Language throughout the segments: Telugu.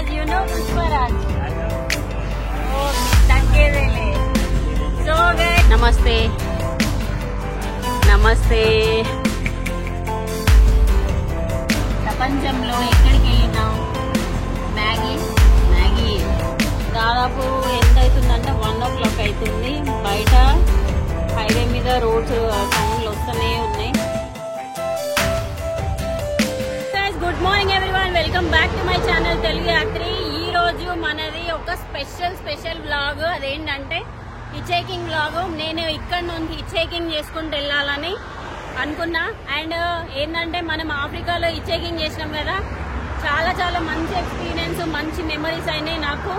Pushparaj, you know Pushparaj. Oh, taggedele. So guys, namaste. Namaste. ప్రపంచంలో ఎక్కడికి వెళ్ళినా మ్యాగీ దాదాపు ఎంత అవుతుందంటే 1 o'clock అవుతుంది. బయట హైవే మీద రోడ్స్ సౌండ్లు వస్తూనే ఉన్నాయి. Good morning everyone, welcome back to my channel Telugu Yatri. ఈ రోజు మనది ఒక స్పెషల్ వ్లాగ్. అదేంటంటే హిచ్హైకింగ్ వ్లాగ్. నేను ఇక్కడ నుంచి హిచ్హైకింగ్ చేసుకుంటూ వెళ్ళాలని అనుకున్నా. అండ్ ఏంటంటే మనం ఆఫ్రికాలో హిచ్హైకింగ్ చేసినాం కదా, చాలా మంచి ఎక్స్పీరియన్స్, మంచి మెమరీస్ అయినాయి నాకు.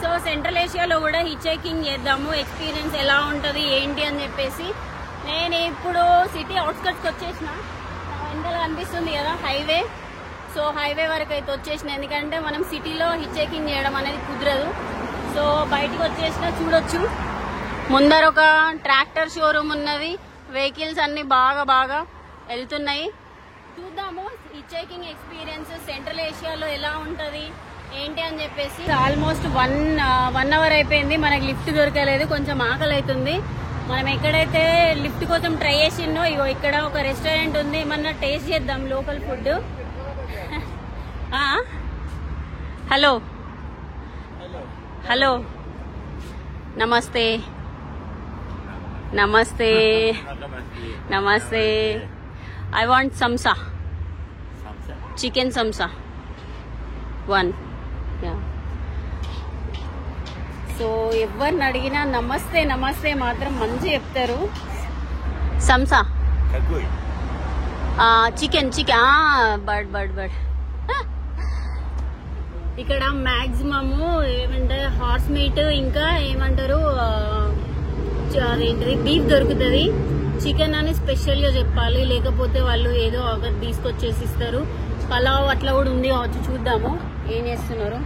సో సెంట్రల్ ఏషియాలో కూడా హిచ్హైకింగ్ చేద్దాము, ఎక్స్పీరియన్స్ ఎలా ఉంటుంది ఏంటి అని చెప్పేసి. నేను ఇప్పుడు సిటీ అవుట్స్కట్స్కి వచ్చేసిన. వెనకాల కనిపిస్తుంది కదా హైవే. సో హైవే వరకు అయితే వచ్చేసిన, ఎందుకంటే మనం సిటీలో హిచ్హైకింగ్ చేయడం అనేది కుదరదు. సో బయటికి వచ్చేసిన, చూడొచ్చు ముందర ఒక ట్రాక్టర్ షోరూమ్ ఉన్నది. వెహికల్స్ అన్ని బాగా వెళ్తున్నాయి. చూద్దాము హిచ్హైకింగ్ ఎక్స్పీరియన్స్ సెంట్రల్ ఏషియాలో ఎలా ఉంటది ఏంటి అని చెప్పేసి. ఆల్మోస్ట్ 1 hour అయిపోయింది, మనకి లిఫ్ట్ దొరకలేదు. కొంచెం ఆకలి అవుతుంది. మనం ఎక్కడైతే లిఫ్ట్ కోసం ట్రై చేసిందో ఇగో ఇక్కడ ఒక రెస్టారెంట్ ఉంది. ఏమన్నా టేస్ట్ చేద్దాం లోకల్ ఫుడ్. హలో నమస్తే. I want samsa. Chicken samsa. 1. Yeah. So ఎవరిని అడిగినా నమస్తే మాత్రం మంచి చెప్తారు. సంసా చికెన్ బర్డ్ ఇక్కడ మాక్సిమము ఏమంటారు హార్స్ మీట్, ఇంకా ఏమంటారు అదేంటిది బీఫ్ దొరుకుతుంది. చికెన్ అని స్పెషల్ గా చెప్పాలి, లేకపోతే వాళ్ళు ఏదో ఒకటి తీసుకొచ్చేసి ఇస్తారు. పలావ్ అట్లా కూడా ఉంది కావచ్చు. చూద్దాము ఏం చేస్తున్నారు.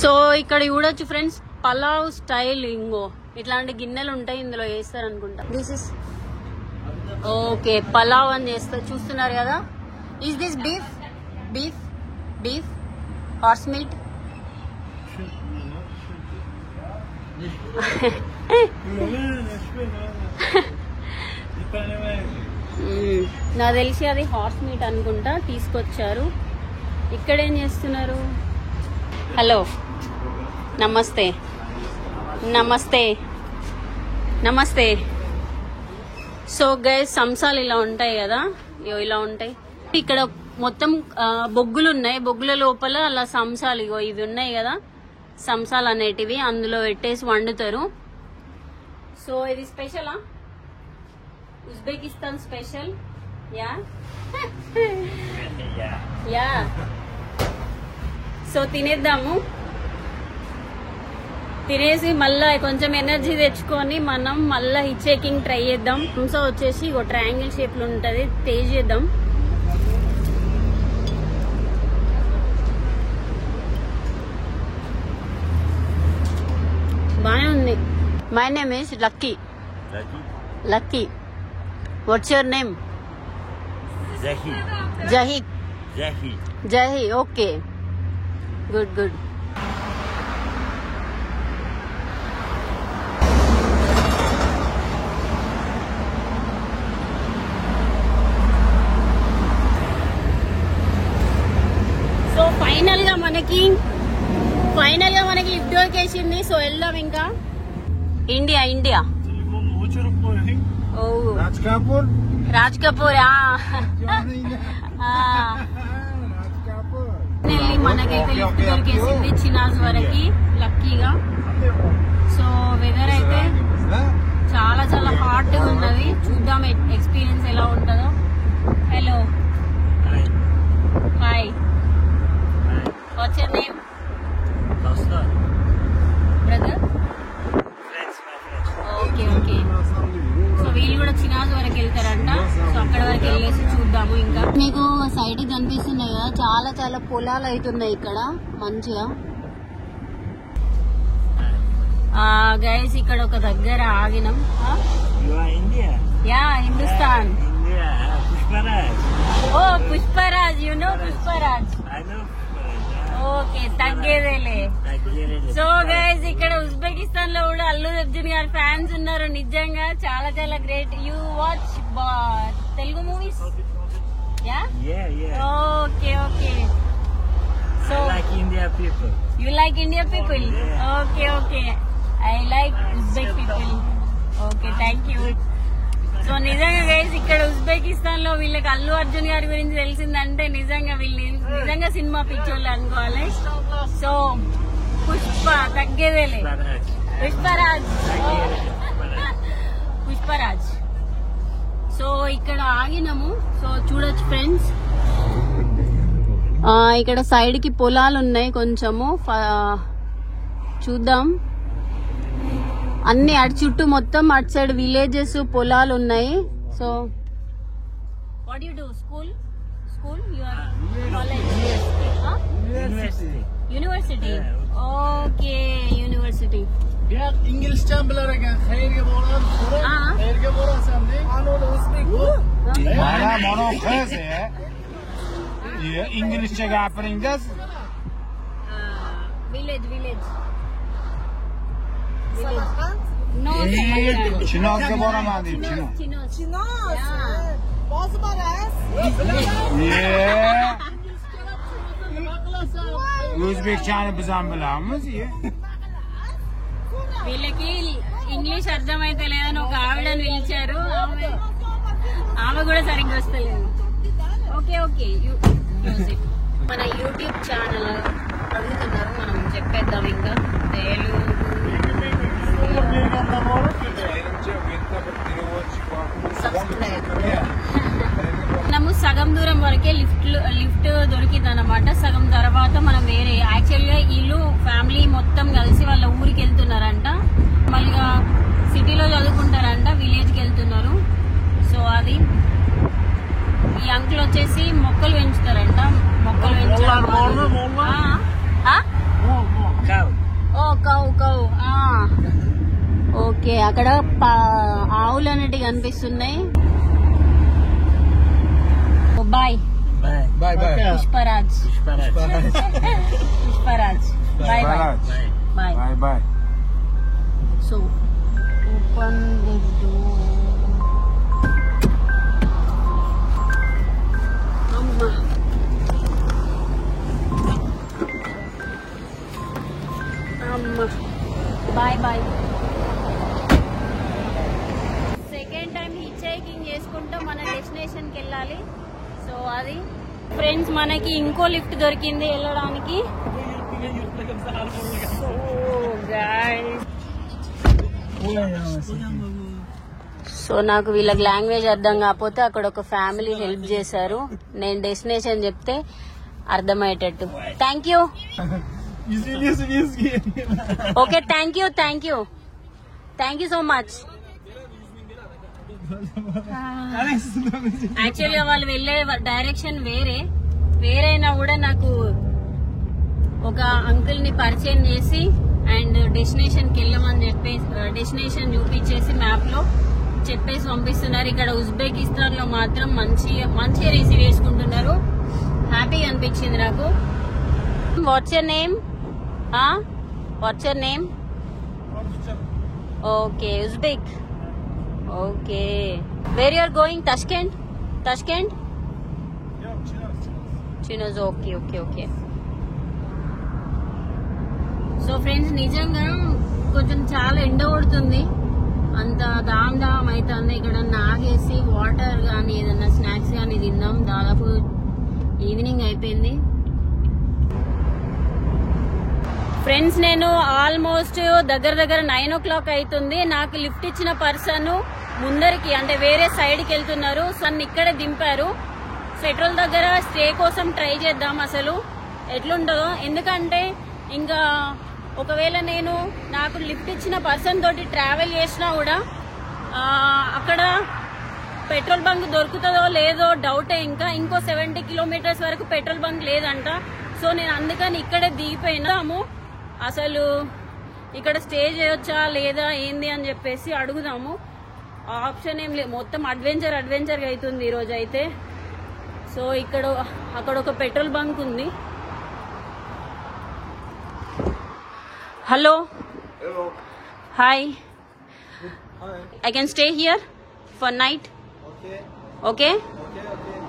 సో ఇక్కడ చూడొచ్చు ఫ్రెండ్స్, పలావ్ స్టైల్. ఇంగో ఇట్లాంటి గిన్నెలు ఉంటాయి, ఇందులో వేస్తారు అనుకుంటా. దిస్ ఇస్ ఓకే, పలావ్ అని చేస్తారు. చూస్తున్నారు కదా. Is this beef horse meet? నాకు తెలిసి అది హార్స్ మీట్ అనుకుంటా, తీసుకొచ్చారు. ఇక్కడేం చేస్తున్నారు? హలో నమస్తే. సో గైస్, సంసాలు ఇలా ఉంటాయి కదా, ఇలా ఉంటాయి. ఇక్కడ మొత్తం బొగ్గులు ఉన్నాయి. బొగ్గుల లోపల అలా సంసాలు ఇగో ఇవి ఉన్నాయి కదా, సంసాలు అనేటివి అందులో పెట్టేసి వండుతారు. సో ఇది స్పెషలా? Uzbekistan special. యా సో తినేద్దాము. తినేసి మళ్ళా కొంచెం ఎనర్జీ తెచ్చుకొని మనం మళ్ళా హిచ్హైకింగ్ ట్రై చేద్దాం. సో వచ్చేసి ఒక ట్రయాంగిల్ షేప్ లో ఉంటది, టేస్ట్ చేద్దాం. బానే ఉంది. My name is lucky. Watts your name? Jahi. Okay, good. So final గా మనకి లిఫ్ట్ దొరికేసింది. సో వెళ్దాం ఇంకా. ఇండియా రాజ్ కపూర్. మనకైతే లిఫ్ట్ దొరికేసింది చినాజ్ వరకు లక్కీగా. సో వెదర్ అయితే చాలా హాట్ గా ఉన్నది. చూద్దాం ఎక్స్పీరియన్స్ ఎలా ఉంటుందో. Hello, hi, watts your name? Brother. Okay. So వీళ్ళు కూడా చినాజ్ వరకు వెళ్తారంట. సో అక్కడ వరకు వెళ్ళేసి చూద్దాము. ఇంకా మీకు సైడ్ కనిపిస్తున్నాయి కదా, చాలా పొలాలు అవుతున్నాయి ఇక్కడ మంచిగా. గైస్ ఇక్కడ ఒక దగ్గర ఆగినాం. Hindustan. Oh Pushparaj, you know Pushparaj. Okay తగ్గేదేలే. సో గైస్ ఇక్కడ ఉజ్బెకిస్తాన్ లో కూడా అల్లు అర్జున్ గారి ఫ్యాన్స్ ఉన్నారు. నిజంగా చాలా చాలా great. You watch Telugu movies? Okay okay. So you like India people? Okay okay. I like Uzbek people. Okay thank you. So నిజంగా గైస్ ఇక్కడ ఉజ్బెకిస్తాన్ లో వీళ్ళకి అల్లు అర్జున్ గారి గురించి తెలిసిందంటే నిజంగా వీళ్ళు నిజంగా సినిమా పిక్చర్లు అనుకోవాలి. సో పుష్ప తగ్గేదేలే. పుష్పరాజ్. సో ఇక్కడ ఆగినాము. సో చూడొచ్చు ఫ్రెండ్స్, ఇక్కడ సైడ్ కి పొలాలు ఉన్నాయి కొంచెము. చూద్దాం. అన్ని అటు చుట్టూ మొత్తం అటు సైడ్ విలేజెస్ పొలాలు ఉన్నాయి. So what you do? School your college? University. Okay university. English चैंपलर है क्या? खैर के बोल रहा खैर के बोल रहा सामने आनो स्पीक हमारा मोनो फेस है ये इंग्लिश जगह पर इंग्लिश विलेज नो चिनोस के बोल रहा मादी चिनोस बॉस बरास ये उज़्बेक चाने बजाम बलामस ये వీళ్ళకి ఇంగ్లీష్ అర్థమైతే లేదని ఒక ఆవిడని పిలిచారు. ఆమె కూడా సరిగ్గా వస్తలేదు. Okay okay. మన యూట్యూబ్ ఛానల్ అడుగుతున్నారు, మనం చెప్పేద్దాం. ఇంకా మనము సగం దూరం వరకే లిఫ్ట్ దొరికింది అనమాట. సగం తర్వాత మనం వేరే యాక్చువల్ గా ఇల్లు ఫ్యామిలీ మొత్తం కలిసి వాళ్ళ ఊరికి వెళ్తున్నారంట. మళ్ళీ సిటీలో చదువుకుంటారంట, విలేజ్ కి వెళ్తున్నారు. సో అది ఈ అంకుల్ వచ్చేసి మొక్కలు పెంచుతారంట. మొక్కలు పెంచుతారు. కౌ. ఓకే అక్కడ ఆవులు అనేటివి కనిపిస్తున్నాయి. Bye Pushparaj. Bye. So open the door. Bye. Second time hitch hiking చేసుకుంటూ మన డెస్టినేషన్ కి వెళ్ళాలి. సో అది ఫ్రెండ్స్ మనకి ఇంకో లిఫ్ట్ దొరికింది వెళ్ళడానికి. సో నాకు వీళ్ళకి లాంగ్వేజ్ అర్థం కాకపోతే అక్కడ ఒక ఫ్యామిలీ హెల్ప్ చేశారు. నేను డెస్టినేషన్ చెప్తే అర్థమయ్యేటట్టు. Thank you. Okay thank you so much. యాక్చువల్గా వాళ్ళు వెళ్లే డైరెక్షన్ వేరైనా కూడా నాకు ఒక అంకుల్ ని పరిచయం చేసి అండ్ డెస్టినేషన్ కి వెళ్ళమని చెప్పేసి డెస్టినేషన్ చూపించేసి మ్యాప్ లో చెప్పేసి పంపిస్తున్నారు. ఇక్కడ ఉజ్బెకిస్తాన్ లో మాత్రం మంచిగా రిసీవ్ చేసుకుంటున్నారు. హ్యాపీగా అనిపించింది నాకు. What's your name? Okay Uzbek. Okay where you are going? Tashkent? Chinoz. Okay. So friends నిజంగా కొంచెం చాలా ఎండ కొడుతుంది. అంత దామ్ అవుతుంది. ఇక్కడ ఆగేసి వాటర్ కానీ ఏదన్నా స్నాక్స్ కానీ తిందాం. దాదాపు ఈవినింగ్ అయిపోయింది. ఫ్రెండ్స్ నేను ఆల్మోస్ట్ దగ్గర 9 o'clock అవుతుంది. నాకు లిఫ్ట్ ఇచ్చిన పర్సన్ ముందరికి అంటే వేరే సైడ్ కి వెళ్తున్నారు. సో నన్ను ఇక్కడే దింపారు. పెట్రోల్ దగ్గర స్టే కోసం ట్రై చేద్దాం అసలు ఎట్లుంటుందో. ఎందుకంటే ఇంకా ఒకవేళ నాకు లిఫ్ట్ ఇచ్చిన పర్సన్ తోటి ట్రావెల్ చేసినా కూడా అక్కడ పెట్రోల్ బంక్ దొరుకుతుందో లేదో డౌటే. ఇంకో 70 kilometers వరకు పెట్రోల్ బంక్ లేదంట. సో నేను అందుకని ఇక్కడే దిగిపోయినాము. అసలు ఇక్కడ స్టే చేయొచ్చా లేదా ఏంది అని చెప్పేసి అడుగుదాము. ఆప్షన్ ఏం లేదు, మొత్తం అడ్వెంచర్ అవుతుంది ఈ రోజు అయితే. సో అక్కడ ఒక పెట్రోల్ బంక్ ఉంది. Hello. Hello. Hi. Hi. I can stay here for night. Okay. Okay? Okay. Okay.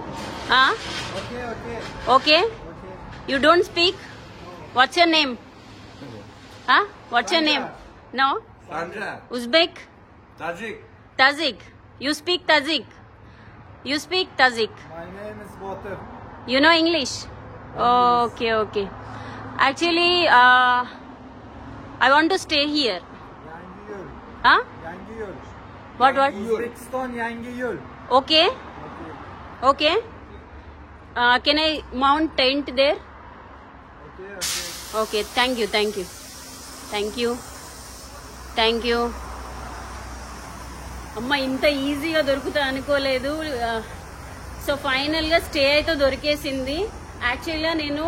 Huh? Okay. Okay. Okay? Okay. You don't speak? What's your name? Huh? What's your name? No? Sandra. Uzbek? Tajik. Tajik. You speak Tajik? You speak Tajik? My name is Batur. You know English? Okay, okay. Actually, I want to stay here. Yangiyul. Huh? Yangiyul. What? Uzbekistan Yangiyul. Okay? Okay. Can I mount tent there? Okay. Okay. Okay, thank you, thank you. Thank you. Thank you. అమ్మ ఇంత ఈజీగా దొరుకుతా అనుకోలేదు. సో ఫైనల్గా స్టే అయితే దొరికేసింది. యాక్చువల్గా నేను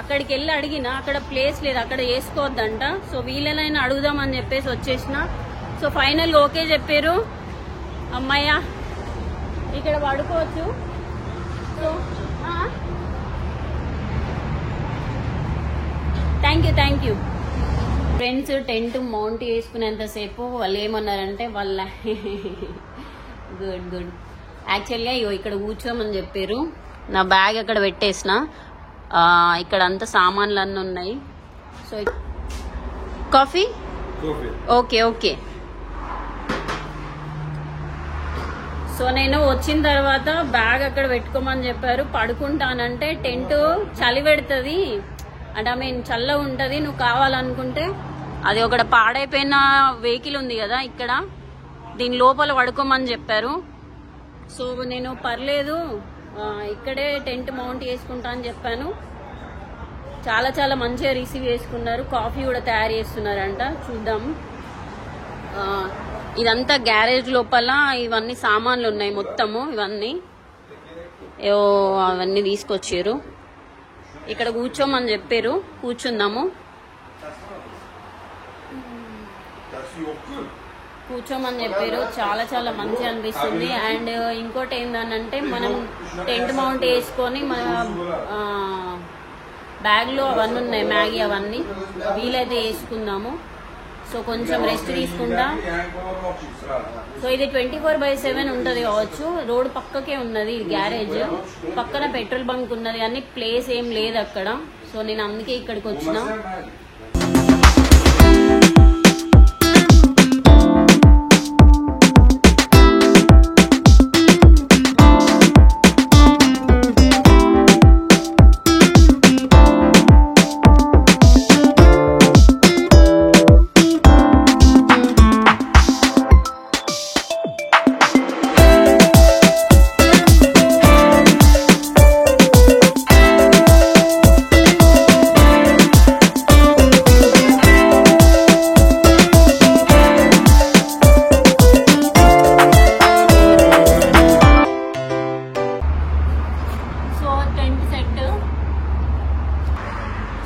అక్కడికి వెళ్ళి అడిగిన, అక్కడ ప్లేస్ లేదు, అక్కడ వేసుకోవద్దంట. సో వీళ్ళనైనా అడుగుదామని చెప్పేసి వచ్చేసిన. సో ఫైనల్గా ఓకే చెప్పారు. అమ్మయ్య ఇక్కడ పడుకోవచ్చు. So thank you friends. Tent mount చేసుకునేంతసేపు వాళ్ళు ఏమన్నారంటే వాళ్ళ గుడ్ యాక్చువల్గా ఇక్కడ కూర్చోమని చెప్పారు. నా బ్యాగ్ అక్కడ పెట్టేసిన. ఇక్కడ అంతా సామాన్లు అన్నీ ఉన్నాయి. So coffee okay okay. So నేను వచ్చిన తర్వాత బ్యాగ్ అక్కడ పెట్టుకోమని చెప్పారు. పడుకుంటానంటే టెంట్ చలి పెడుతుంది అంటే చల్ల ఉంటుంది. నువ్వు కావాలనుకుంటే అది ఒకటి పాడైపోయిన వెహికల్ ఉంది కదా ఇక్కడ, దీని లోపల పడుకోమని చెప్పారు. సో నేను పర్లేదు ఇక్కడే టెంట్ మౌంట్ చేసుకుంటా అని చెప్పాను. చాలా చాలా మంచిగా రిసీవ్ చేసుకున్నారు. కాఫీ కూడా తయారు చేస్తున్నారంట. చూద్దాము. ఇదంతా గ్యారేజ్ లోపల ఇవన్నీ సామాన్లు ఉన్నాయి మొత్తము. ఇవన్నీ అవన్నీ తీసుకొచ్చారు. ఇక్కడ కూర్చోమని చెప్పారు, కూర్చుందాము. కూర్చోమని చెప్పారు. చాలా చాలా మంచిగా అనిపిస్తుంది. అండ్ ఇంకోటి ఏంటంటే మనం టెంట్ మౌంట్ వేసుకొని మన బ్యాగ్లో అవన్నీ ఉన్నాయి, మ్యాగీ అవన్నీ వీలైతే వేసుకుందాము. సో కొంచెం రెస్ట్ తీసుకుంటా. సో ఇది 24/7 ఉంటుంది కావచ్చు. రోడ్ పక్కకే ఉన్నది గ్యారేజ్, పక్కన పెట్రోల్ బంక్ ఉన్నది కానీ ప్లేస్ ఏం లేదు అక్కడ. సో నేను అందుకే ఇక్కడికి వచ్చిన.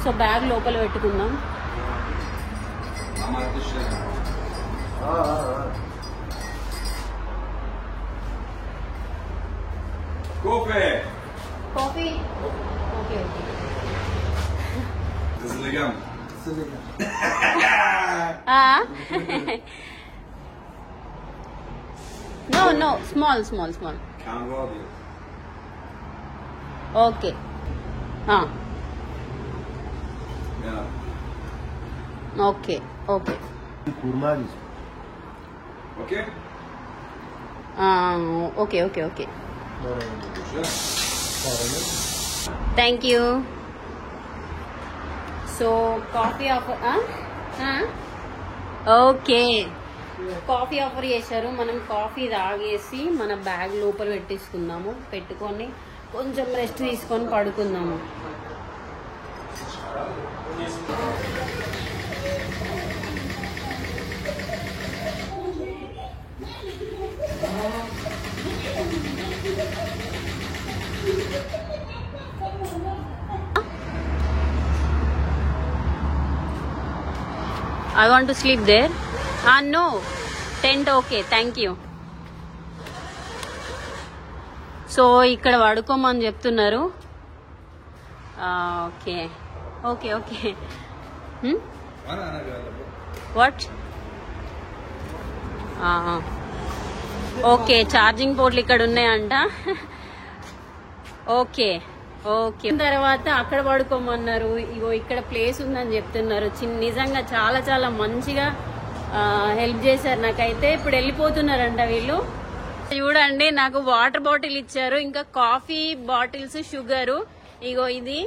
సో బ్యాగ్ లోపల పెట్టుకుందాం. Coffee okay okay. No small okay. Okay okay okay okay okay. Thank you. So coffee offer okay. Coffee offer చేశారు. మనం కాఫీ తాగేసి మన బ్యాగ్ లోపల పెట్టేసుకుందాము. పెట్టుకొని కొంచెం రెస్ట్ తీసుకొని పడుకుందాము. I want to sleep there. No. Tent okay. Thank you. So ఇక్కడ పడుకోమని చెప్తున్నారు. Okay okay okay. What? Okay, charging పోర్ట్లు ఇక్కడ ఉన్నాయంట. Okay okay. తర్వాత అక్కడ పడుకోమన్నారు. ఇగో ఇక్కడ ప్లేస్ ఉందని చెప్తున్నారు. నిజంగా చాలా చాలా మంచిగా హెల్ప్ చేశారు నాకైతే. ఇప్పుడు వెళ్ళిపోతున్నారంట వీళ్ళు. చూడండి, నాకు వాటర్ బాటిల్ ఇచ్చారు, ఇంకా కాఫీ బాటిల్స్, షుగరు. ఇగో ఇది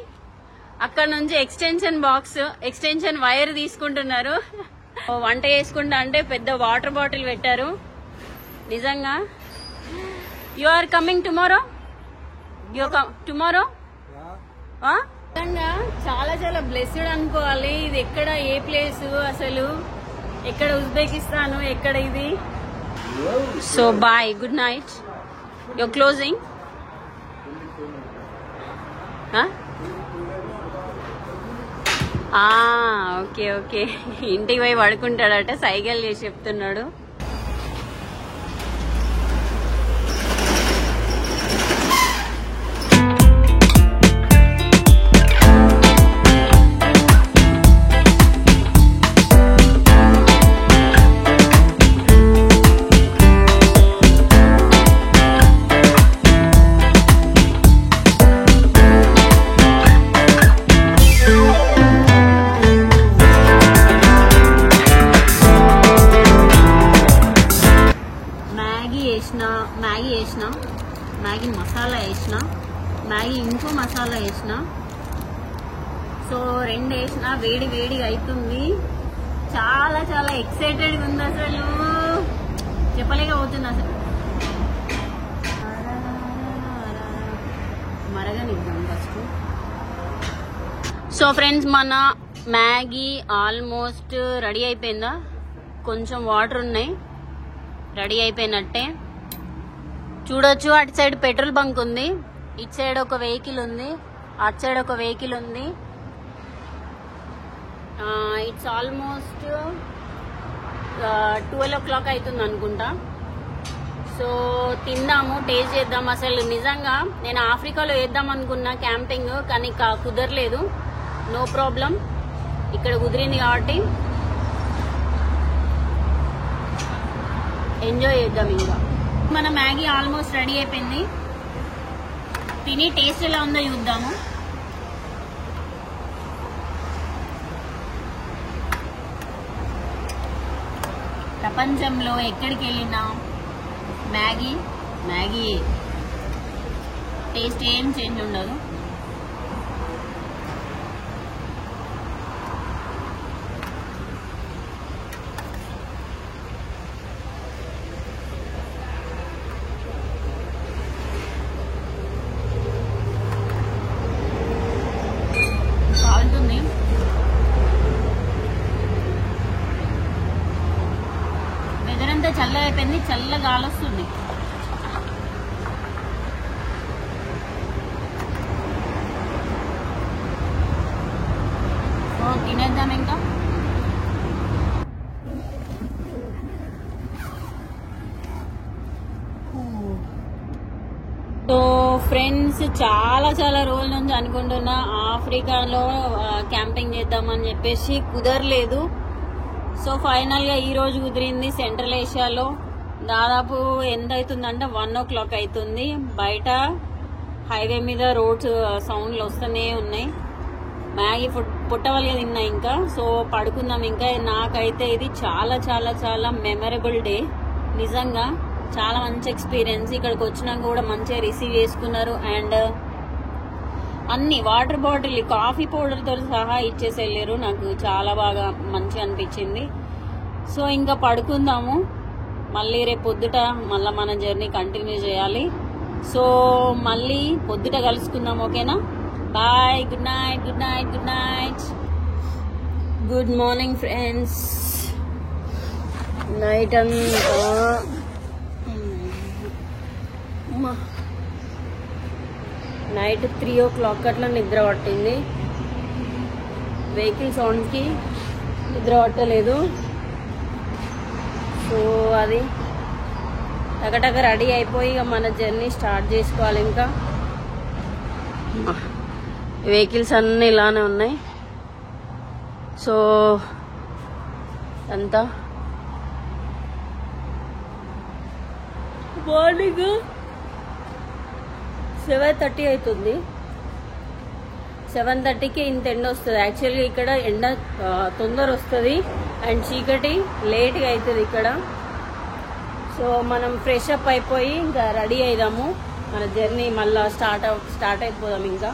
అక్కడ నుంచి ఎక్స్టెన్షన్ వైర్ తీసుకుంటున్నారు. వంట చేసుకుంటా అంటే పెద్ద వాటర్ బాటిల్ పెట్టారు. నిజంగా you are coming tomorrow? Tomorrow నిజంగా చాలా చాలా బ్లెస్డ్ అనుకోవాలి. ఇది ఎక్కడ, ఏ ప్లేస్ అసలు, ఎక్కడ ఉజ్బెకిస్తాన్, ఎక్కడ ఇది. So bye, good night. You closing? Okay okay. ఇంటికి పోయి పడుకుంటాడట, సైకిల్ చేసి చెప్తున్నాడు. మ్యాగీ మసాలా వేసిన, మ్యాగీ ఇంకో మసాలా వేసిన. సో 2 వేసిన, వేడి వేడిగా అవుతుంది. చాలా చాలా ఎక్సైటెడ్గా ఉంది, అసలు చెప్పలేకపోతుంది. అసలు మరగనిద్దాం ఫస్ట్. సో ఫ్రెండ్స్, మన మ్యాగీ ఆల్మోస్ట్ రెడీ అయిపోయిందా? కొంచెం వాటర్ ఉన్నాయి, రెడీ అయిపోయినట్టే. చూడొచ్చు, అటు సైడ్ పెట్రోల్ బంక్ ఉంది, ఇటు సైడ్ ఒక వెహికల్ ఉంది, అటు సైడ్ ఒక వెహికల్ ఉంది. ఇట్స్ ఆల్మోస్ట్ 12 o'clock అవుతుంది అనుకుంటా. సో తిందాము, టేస్ట్ చేద్దాం. అసలు నిజంగా నేను ఆఫ్రికాలో వేద్దాం అనుకున్నా క్యాంపింగ్, కానీ కుదరలేదు. నో ప్రాబ్లం, ఇక్కడ కుదిరింది కాబట్టి ఎంజాయ్ చేద్దాం. ఇంకా మన మ్యాగీ ఆల్మోస్ట్ రెడీ అయిపోయింది. తిని టేస్ట్ ఎలా ఉందో చూద్దాము. ప్రపంచంలో ఎక్కడికి వెళ్ళినా మ్యాగీ టేస్ట్ ఏం చేంజ్ ఉండదు. చల్ల అయిపోయింది, చల్ల గాలి వస్తుంది. సో తినేద్దాం ఇంకా. సో ఫ్రెండ్స్, చాలా చాలా రోజుల నుంచి అనుకుంటున్నా ఆఫ్రికాలో క్యాంపింగ్ చేద్దామని చెప్పేసి, కుదరలేదు. సో ఫైనల్ గా ఈ రోజు కుదిరింది. సెంట్రల్ ఏషియాలో దాదాపు ఎంత అవుతుందంటే 1 o'clock అవుతుంది. బయట హైవే మీద రోడ్స్ సౌండ్లు వస్తూనే ఉన్నాయి. మ్యాగీ పుట్టవలిగా తిన్నా ఇంకా. సో పడుకుందాం ఇంకా. నాకైతే ఇది చాలా చాలా చాలా మెమరబుల్ డే. నిజంగా చాలా మంచి ఎక్స్పీరియన్స్. ఇక్కడికి వచ్చినాక కూడా మంచిగా రిసీవ్ చేసుకున్నారు. అండ్ అన్ని వాటర్ బాటిల్, కాఫీ పౌడర్తో సహా ఇచ్చేసి వెళ్ళారు. నాకు చాలా బాగా మంచిగా అనిపించింది. సో ఇంకా పడుకుందాము. మళ్ళీ రేపు పొద్దుట మళ్ళీ మన జర్నీ కంటిన్యూ చేయాలి. సో మళ్ళీ పొద్దుట కలుసుకుందాం, ఓకేనా? Bye, good night, good night, good night. Good morning friends. Night అంతా నైట్ 3 o'clock అట్లా నిద్ర పట్టింది. వెహికల్ సౌండ్కి నిద్ర పట్టలేదు. సో అది టకటక రెడీ అయిపోయి ఇక మన జర్నీ స్టార్ట్ చేసుకోవాలి. ఇంకా వెహికల్స్ అన్నీ ఇలానే ఉన్నాయి. సో అంతా మార్నింగ్ 7:30 అవుతుంది. 7:30కి ఇంత ఎండ వస్తుంది. యాక్చువల్గా ఇక్కడ ఎండ తొందర వస్తుంది అండ్ చీకటి లేట్గా అవుతుంది ఇక్కడ. సో మనం ఫ్రెష్ అప్ అయిపోయి ఇంకా రెడీ అయిదాము. మన జర్నీ మళ్ళీ స్టార్ట్ అయిపోదాం. ఇంకా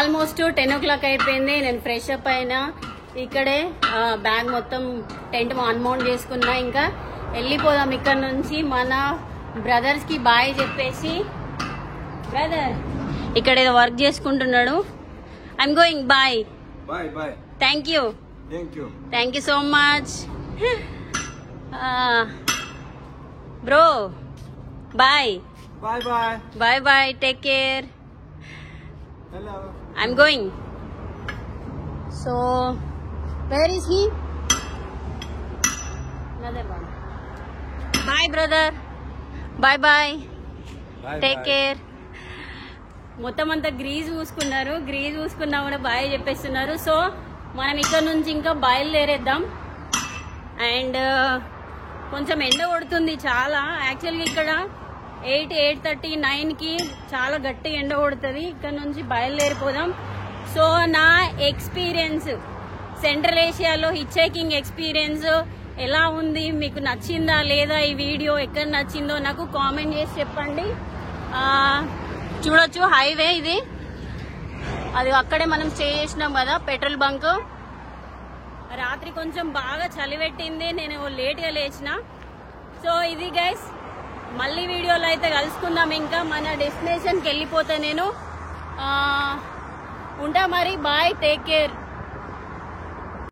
ఆల్మోస్ట్ 10 o'clock అయిపోయింది. నేను ఫ్రెష్ అప్ అయినా, ఇక్కడే బ్యాగ్ మొత్తం టెంట్ అన్మౌంట్ చేసుకున్నా. ఇంకా వెళ్ళిపోదాం ఇక్కడ నుంచి. మన బ్రదర్స్ కి బాయ్ చెప్పేసి, బ్రదర్ ఇక్కడ ఏదో వర్క్ చేసుకుంటున్నాడు. I'm going. Bye. Thank you so much bro. Bye bye. Take care. Hello. I'm going. So, where is he? Another one. Bye, brother. Bye. Take care. మొత్తం అంతా గ్రీజ్ పూసుకున్నా కూడా బాయ్ చెప్పేస్తున్నారు. సో మనం ఇక్కడ నుంచి ఇంకా బయలుదేరేద్దాం. అండ్ కొంచెం ఎండ కొడుతుంది చాలా. యాక్చువల్గా ఇక్కడ 8:30, 9కి చాలా గట్టి ఎండ కొడుతుంది. ఇక్కడ నుంచి బయలుదేరిపోదాం. సో నా ఎక్స్పీరియన్స్, సెంట్రల్ ఏషియాలో హిచ్హైకింగ్ ఎక్స్పీరియన్స్ ఎలా ఉంది, మీకు నచ్చిందా లేదా, ఈ వీడియో ఎక్కడ నచ్చిందో నాకు కామెంట్ చేసి చెప్పండి. చూడొచ్చు హైవే ఇది. అది అక్కడే మనం స్టే చేసినాం కదా, పెట్రోల్ బంక్. రాత్రి కొంచెం బాగా చలి పెట్టింది, నేను లేట్గా లేచిన. సో ఇది గైస్, మళ్ళీ వీడియోలో అయితే కలుసుకుందాం. ఇంకా మన డెస్టినేషన్కి వెళ్ళిపోతా నేను. ఉంటా మరి. బాయ్. Take care.